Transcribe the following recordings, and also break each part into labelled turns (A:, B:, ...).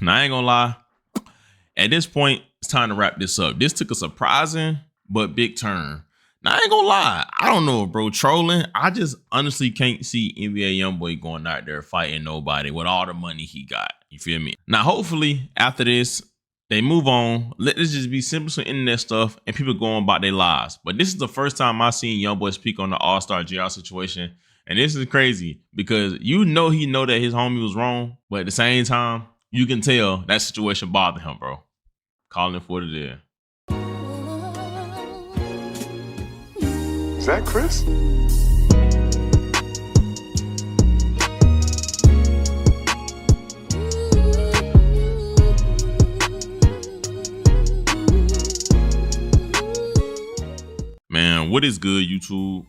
A: Now, I ain't gonna lie. At this point, it's time to wrap this up. This took a surprising but big turn. Now, I ain't gonna lie. I don't know, bro. Trolling. I just honestly can't see NBA YoungBoy going out there fighting nobody with all the money he got. You feel me? Now, hopefully, after this, they move on. Let this just be simple some internet stuff and people going about their lives. But this is the first time I seen YoungBoy speak on the Allstar J situation. And this is crazy because he know that his homie was wrong. But at the same time, you can tell that situation bothered him, bro. Calling for it there.
B: Is that Chris?
A: Man, what is good, YouTube?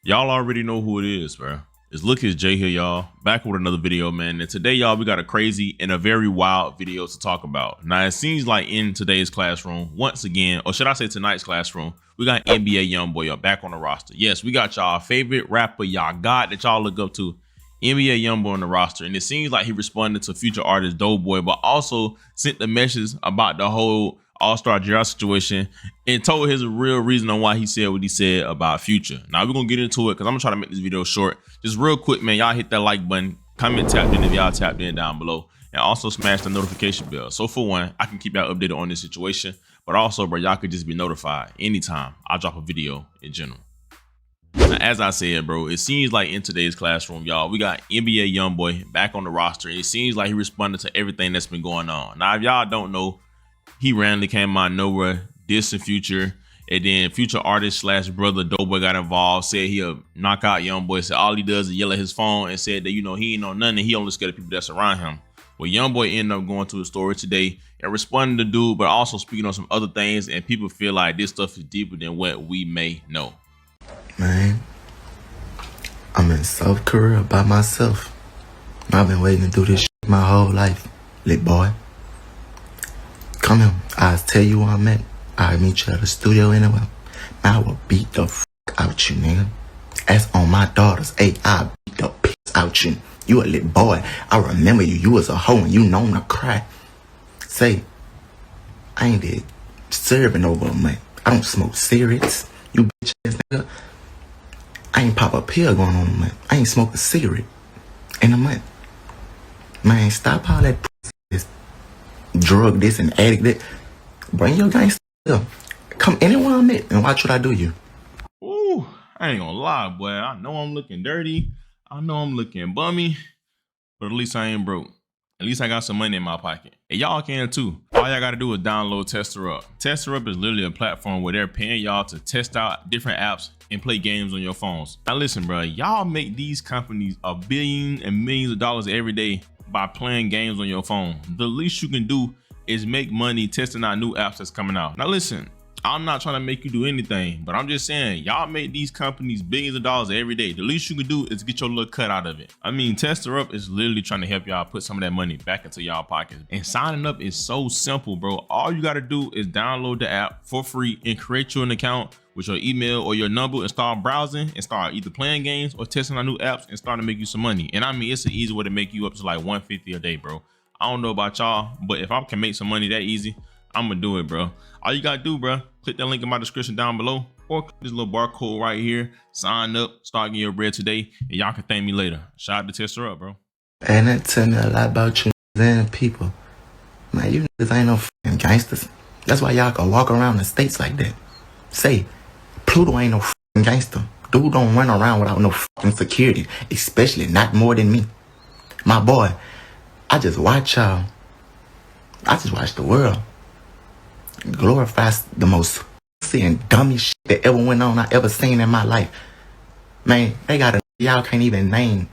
A: Y'all already know who it is, bro. It's Look His J here, y'all. Back with another video, man. And today, y'all, we got a crazy and a very wild video to talk about. Now, it seems like in today's classroom, once again, or should I say tonight's classroom, we got NBA YoungBoy back on the roster. Yes, we got y'all favorite rapper, y'all got that y'all look up to, NBA YoungBoy on the roster. And it seems like he responded to future artist Doughboy, but also sent the message about the whole Allstar J situation and told his real reason on why he said what he said about Future. Now we're gonna get into it because I'm gonna try to make this video short. Just real quick, man, y'all hit that like button, comment tapped in if y'all tapped in down below, and also smash the notification bell. So for one, I can keep y'all updated on this situation, but also, bro, y'all could just be notified anytime I drop a video in general. Now, as I said, bro, it seems like in today's classroom, y'all, we got NBA YoungBoy back on the roster. It seems like he responded to everything that's been going on. Now, if y'all don't know, he randomly came out of nowhere, dissing Future, and then Future artist / brother Doughboy got involved, said he'll knock out YoungBoy, said all he does is yell at his phone, and said that, you know, he ain't know nothing, he only scared of people that's around him. Well, YoungBoy ended up going to his story today and responding to dude, but also speaking on some other things, and people feel like this stuff is deeper than what we may know.
C: Man, I'm in South Korea by myself. I've been waiting to do this shit my whole life, lit boy. Come here, I'll tell you where I'm at. I'll meet you at the studio anyway. I will beat the f out you, nigga. That's on my daughters. Hey, I'll beat the piss out you. You a lit boy. I remember you. You was a hoe and you known to cry. Say, I ain't did serving over a month. I don't smoke cigarettes. You bitch ass nigga. I ain't pop a pill going on a month. I ain't smoke a cigarette in a month. Man, stop all that pussy. Drug this and addict that. Bring your gangster up. Come anywhere I'm at and watch what I do you.
A: Ooh, I ain't gonna lie, boy. I know I'm looking dirty. I know I'm looking bummy, but at least I ain't broke. At least I got some money in my pocket. And y'all can too. All y'all gotta do is download Thr3atening. Thr3atening is literally a platform where they're paying y'all to test out different apps and play games on your phones. Now listen, bro, y'all make these companies $1 billion and millions of dollars every day by playing games on your phone. The least you can do is make money testing out new apps that's coming out. Now listen, I'm not trying to make you do anything, but I'm just saying y'all make these companies billions of dollars every day. The least you can do is get your little cut out of it. I mean, Thr3atening is literally trying to help y'all put some of that money back into y'all pockets. And signing up is so simple, bro. All you gotta do is download the app for free and create you an account with your email or your number and start browsing and start either playing games or testing out new apps and start to make you some money. And I mean, it's an easy way to make you up to like $150 a day, bro. I don't know about y'all, but if I can make some money that easy, I'm gonna do it, bro. All you gotta do, bro, click that link in my description down below or click this little barcode right here, sign up, start getting your bread today, and y'all can thank me later. Shout out to Thr3atening, bro.
C: And that tell me a lot about you and people. Man, you niggas ain't no f***ing gangsters. That's why y'all can walk around the states like that. Say, Pluto ain't no f***ing gangster. Dude don't run around without no f***ing security, especially not more than me. My boy, I just watch y'all. I just watch the world glorifies the most pussy and dumbest shit that ever went on I ever seen in my life. Man, they got a y'all can't even name.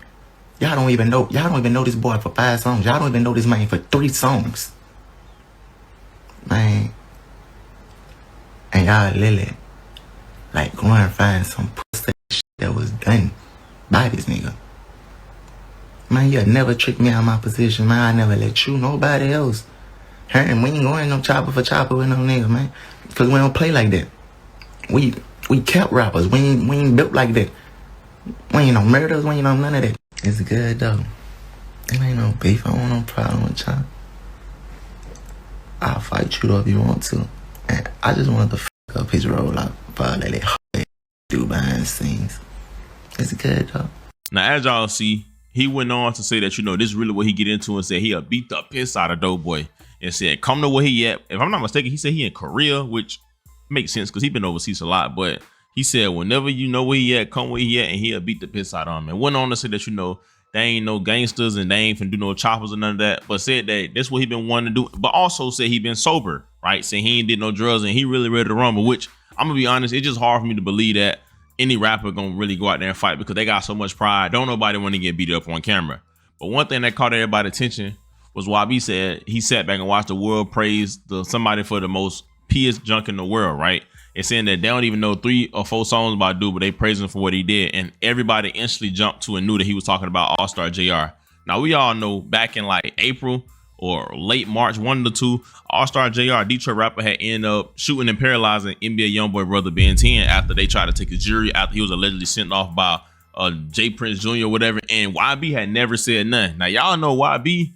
C: Y'all don't even know this boy for 5 songs. Y'all don't even know this man for 3 songs. Man. And y'all literally like go and find some pussy shit that was done by this nigga. Man, you'll never trick me out of my position, man. I never let you, nobody else. And we ain't going no chopper for chopper with no nigga, man. Cause we don't play like that. We kept rappers. We ain't built like that. We ain't no murders, we ain't no none of that. It's good though. It ain't no beef. I don't want no problem with y'all. I'll fight you up if you want to. And I just wanted to fuck up his rollout for all that do behind the scenes. It's good though.
A: Now, as y'all see, he went on to say that, this is really what he get into, and said he'll beat the piss out of Doughboy and said, come to where he at. If I'm not mistaken, he said he in Korea, which makes sense because he's been overseas a lot. But he said, whenever you know where he at, come where he at, and he'll beat the piss out of him. And went on to say that, they ain't no gangsters and they ain't finna do no choppers or none of that. But said that that's what he been wanting to do. But also said he been sober, right? Saying he ain't did no drugs and he really ready to rumble, which I'm gonna be honest, it's just hard for me to believe that any rapper gonna really go out there and fight because they got so much pride. Don't nobody want to get beat up on camera. But one thing that caught everybody's attention was YB said he sat back and watched the world praise somebody for the most pious junk in the world, right? And saying that they don't even know 3 or 4 songs about dude, but they praise him for what he did. And everybody instantly jumped to and knew that he was talking about Allstar J. Now, we all know back in like April or late March, 1 to 2, Allstar J, Detroit rapper, had ended up shooting and paralyzing NBA YoungBoy brother Ben10 after they tried to take his jury after he was allegedly sent off by J Prince Jr. or whatever. And YB had never said nothing. Now, y'all know YB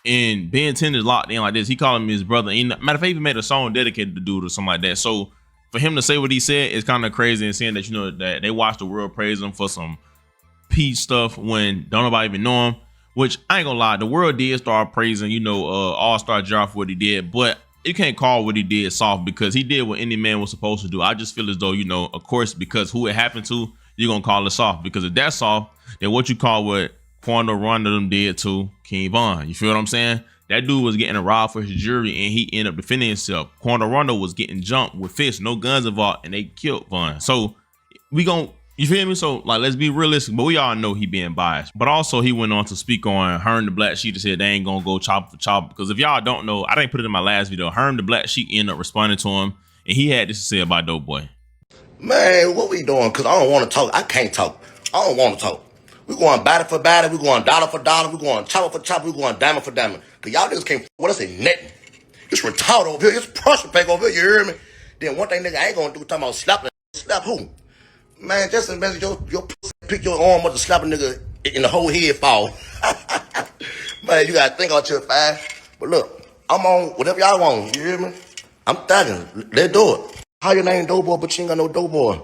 A: and Ben10 is locked in like this. He called him his brother. And matter of fact, he even made a song dedicated to dude or something like that. So for him to say what he said is kind of crazy, and saying that, that they watched the world praise him for some peace stuff when don't nobody even know him, which I ain't gonna lie, the world did start praising, Allstar J for what he did, but you can't call what he did soft because he did what any man was supposed to do. I just feel as though, of course, because who it happened to, you're gonna call it soft, because if that's soft, then what you call what Quando Rondo them did to King Von. You feel what I'm saying? That dude was getting robbed for his jury and he ended up defending himself. Quando Rondo was getting jumped with fists, no guns involved, and they killed Von. So you feel me? So like, let's be realistic, but we all know he being biased. But also he went on to speak on Herm the Black Sheep and said they ain't gonna go chopper for chopper, because if y'all don't know, I didn't put it in my last video, Herm the Black Sheep ended up responding to him and he had this to say about Doughboy.
D: Man, what we doing? Because I don't want to talk. I can't talk. I don't want to talk. We going batter for batter. We going dollar for dollar. We going chopper for chopper. We going diamond for diamond. Because y'all niggas can't, what I say, nothing. It's retarded over here. It's pressure pack over here. You hear me? Then one thing nigga I ain't going to do talking about slapping. Slap who? Man, just imagine your pussy pick your arm up to slap a nigga and the whole head fall. Man, you got to think out your fast. But look, I'm on whatever y'all want. You hear me? I'm thugging. Let's do it. How your name Doughboy, but you ain't got no Doughboy?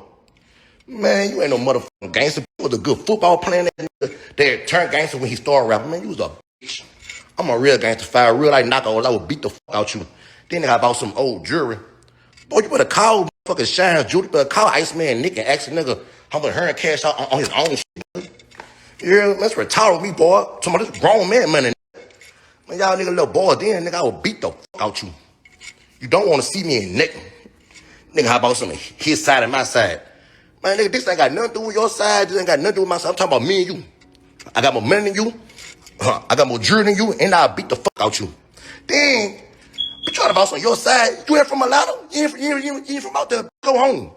D: Man, you ain't no motherfucking gangster. You was a good football player. That nigga that turned gangster when he started rapping. Man, you was a bitch. I'm a real gangster fire, real like knockout. I would beat the fuck out you. Then I bought some old jewelry. Boy, you better call fucking Shine Judy. Better call Iceman Nick and ask a nigga how much her and cash out on his own shit. You hear me? That's retarded with me, boy. Some of this grown man money. Man, y'all nigga little boy, then nigga, I will beat the fuck out you. You don't want to see me in Nick. Nigga, how about some of his side and my side? Man, nigga, this ain't got nothing to do with your side. This ain't got nothing to do with my side. I'm talking about me and you. I got more money than you. I got more jewelry than you, and I'll beat the fuck out you. Then, you trying to bounce on your side. You ain't from Atlanta. You ain't from out there. Go home.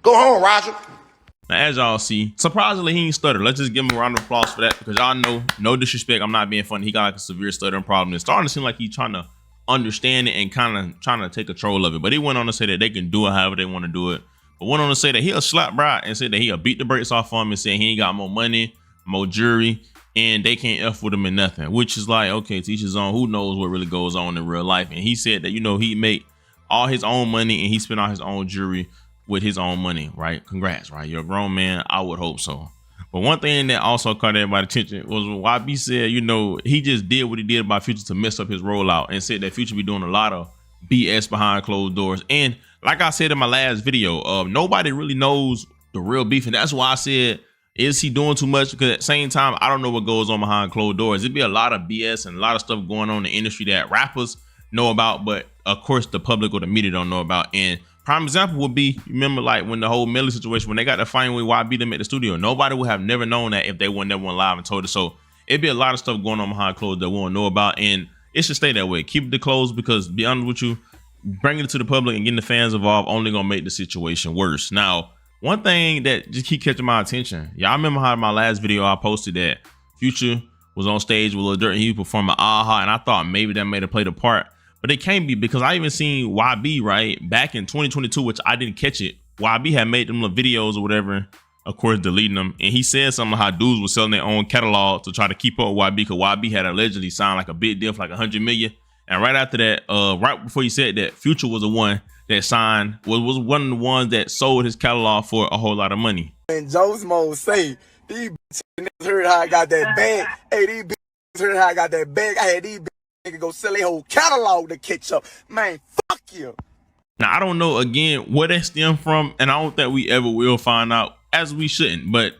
D: Go home, Roger.
A: Now, as y'all see, surprisingly, he ain't stutter. Let's just give him a round of applause for that, because y'all know, no disrespect, I'm not being funny. He got like a severe stuttering problem. It's starting to seem like he's trying to understand it and kind of trying to take control of it. But he went on to say that they can do it however they want to do it. But went on to say that he'll slap Brad and said that he'll beat the brakes off on him and say he ain't got more money, more jury, and they can't F with him in nothing. Which is like, okay, to each his own. Who knows what really goes on in real life? And he said that, he make all his own money and he spent all his own jury with his own money, right? Congrats, right? You're a grown man. I would hope so. But one thing that also caught everybody's attention was when YB said, he just did what he did by Future to mess up his rollout, and said that Future be doing a lot of BS behind closed doors. And like I said in my last video, nobody really knows the real beef. And that's why I said, is he doing too much? Because at the same time, I don't know what goes on behind closed doors. It'd be a lot of BS and a lot of stuff going on in the industry that rappers know about, but of course the public or the media don't know about. And prime example would be, remember like when the whole Millie situation, when they got to fight with YB them at the studio, nobody would have never known that if they were never went live and told us. So it'd be a lot of stuff going on behind closed that we won't know about. And it should stay that way. Keep it closed, because to be honest with you, bringing it to the public and getting the fans involved only gonna make the situation worse. Now, one thing that just keep catching my attention, y'all remember how in my last video I posted that Future was on stage with Lil Durk and he was performing Aha, and I thought maybe that may have played a part, but it can't be, because I even seen YB right back in 2022, which I didn't catch it. YB had made them little videos or whatever, of course deleting them, and he said something like how dudes were selling their own catalog to try to keep up with YB, because YB had allegedly signed like a big deal for like 100 million. And right after that, right before he said that, Future was the one that signed, was one of the ones that sold his catalog for a whole lot of money.
E: And Joe's Mo say, these bitches heard how I got that bag. Hey, these bitches heard how I got that bag. I had these bitches go sell their whole catalog to catch up. Man, fuck you.
A: Now, I don't know, again, where that stemmed from, and I don't think we ever will find out, as we shouldn't, but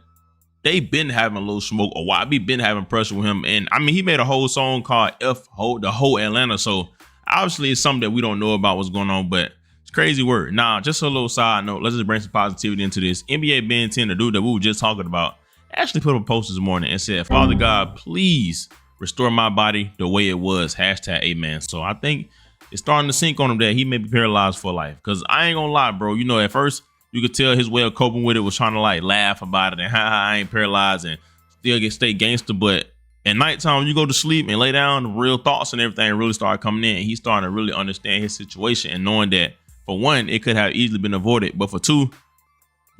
A: they've been having a little smoke a while. We've been having pressure with him, and I mean, he made a whole song called the whole Atlanta, so obviously it's something that we don't know about what's going on, but it's crazy word. Now, just a little side note, let's just bring some positivity into this. NBA Ben10, the dude that we were just talking about, actually put up a post this morning and said, Father God, please restore my body the way it was, #amen. So I think it's starting to sink on him that he may be paralyzed for life. Because I ain't gonna lie, bro. You know, at first you could tell his way of coping with it was trying to like laugh about it and I ain't paralyzed and still stay gangster. But at nighttime, when you go to sleep and lay down, the real thoughts and everything really start coming in. He's starting to really understand his situation and knowing that, for one, it could have easily been avoided. But for two,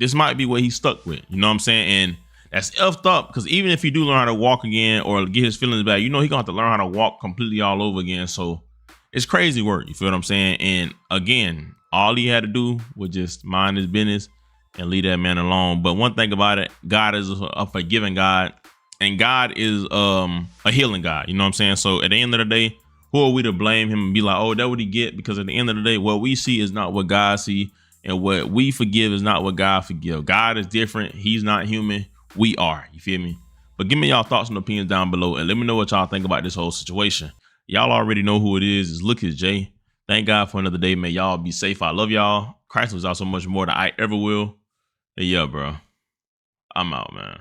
A: this might be what he's stuck with. You know what I'm saying? And that's effed up, because even if he do learn how to walk again or get his feelings back, you know, he gonna have to learn how to walk completely all over again. So it's crazy work. You feel what I'm saying? And again, all he had to do was just mind his business and leave that man alone. But one thing about it, God is a forgiving God, and God is a healing God. You know what I'm saying? So at the end of the day, who are we to blame him and be like, oh, that what he get? Because at the end of the day, what we see is not what God see, and what we forgive is not what God forgive. God is different. He's not human. We are. You feel me? But give me y'all thoughts and opinions down below, and let me know what y'all think about this whole situation. Y'all already know who it is. It's Thr3atening J. Thank God for another day. May y'all be safe. I love y'all. Christ was out so much more than I ever will. And yeah, bro. I'm out, man.